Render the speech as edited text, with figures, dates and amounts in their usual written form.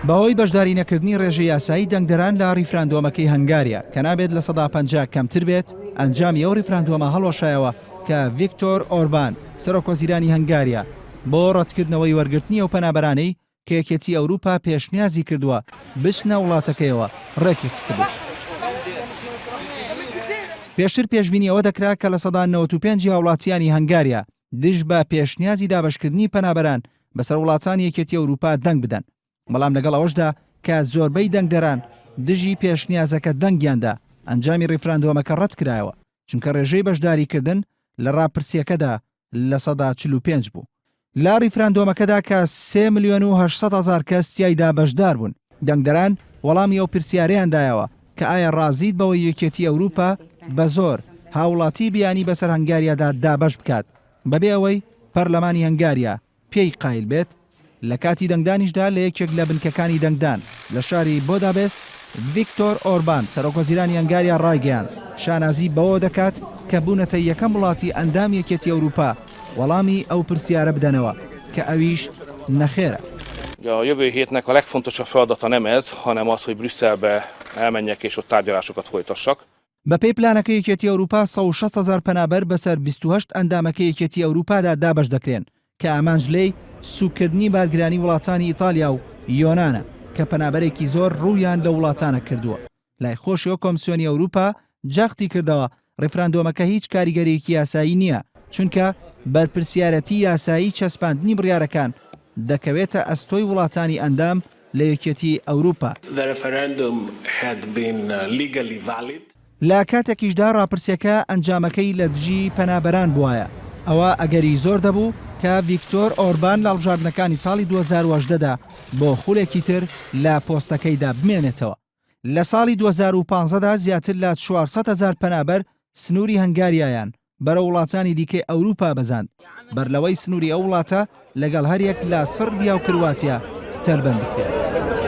بەهۆی بەشداری نەکردنی ڕێژەی یاسایی دەنگدەران لە ریفراندۆمەکەی هەنگاریا کە نابێت لە 50 کەمتر بێت ئەنجامی ئەو ریفراندۆمە هەڵۆشایەوە کە ڤیکتۆر ئۆربان سەرۆکوەزیرانی هەنگاریا بۆ ڕەتکردنەوەی وەرگرتنی ئەو پەنابەرانەی کە یەکێتی ئەوروپا پێشنیازی کردووە بچنە وڵاتەکەیەوە ڕێکی خستبوو. پێشتر پێشبینی ئەوە دەکرا کە لە 95 هاوڵاتیانی هەنگاریا دژ بە پێشنیازی دابشکردنی پەنابەران بەسەر وڵاتانی یەکێتی ئەوروپا دەنگ بدەن، بەڵام لەگەڵ ئەوەشدا کە زۆربەی دەنگدەران دژی پێشنیازەکە دەنگیاندا ئەنجامی ڕیفراندۆمەکە ڕەت کرایەوە، چونکە ڕێژەی بەشداریکردن لە ڕاپرسیەکەدا لە 45 بوو. لا ریفراندۆمەکەدا کە 3,800,000 کەس تیایدا بەشدار بوون، دەنگدەران وەڵامی ئەو پرسیارەیاندایەوە کە ئایا ڕازیت بەوەی یەکێتی ئەوروپا بە زۆر هاوڵاتی بیانی بەسەر هەنگاریادا دابەش بکات بەبێ ئەوەی پەرلەمانی هەنگاریا پێی قایل بێت. لە کاتی دەنگدانیشدا لە یەکێک لە بنکەکانی دەنگدان لە شاری بۆدابست ڤیکتۆر ئۆربان سەرۆکوەزیرانی هەنگاریا ڕایگەیاند شانازی بەوە دەکات کە بوونەتە یەکەم وڵاتی ئەندام یەکێتی ئەوروپا وەڵامی ئەو پرسیارە بدەنەوە کە ئەویش نەخێرە. A jövő hétnek a legfontosabb feladata nem ez, hanem az, hogy Brüsszelbe elmenjek és ott tárgyalásokat folytassak. بە پێی پلانەکە یەکێتی ئەوروپا 160,000 پەنابەر بەسەر 28 ئەندامەکە یەکێتی ئەوروپادا دابەش دەکرێن کە ئامانج لێی سوکردنی بارگرانی وڵاتانی ئیتالیا و یۆنانە کە پەنابەرێکی زۆر ڕوویان لە وڵاتانە کردووە. لای خۆشیەوە کۆمسیۆنی ئەوروپا جاختی کردەوە ڕیفراندۆمەکە هیچ کاریگەریەکی یاسایی نییە، چونکە بەرپرسیارەتی یاسایی چەسپاندنی بڕیارەکان دەکەوێتە ئەستۆی وڵاتانی ئەندام لە یەکێتی ئەوروپا. لە کاتێکیشدا ڕاپرسیەکە ئەنجامەکەی لە دژی پەنابەران بووایە، ئەوە ئەگەری زۆر دەبوو کە ڤیکتۆر ئۆربان لە هەڵبژاردنەکانی ساڵی 2018دا بۆ خولێکی تر لە پۆستەکەیدا بمێنێتەوە. لە ساڵی 2015دا زیاتر لە 400,000 پەنابەر سنووری هەنگاریایان بەرە وڵاتانی دیکەی ئەوروپا بەزاند، بەرلەوەی سنووری ئەو وڵاتە لەگەڵ هەریەک لە سربیا و کرواتیا تەلبەند بکرێت.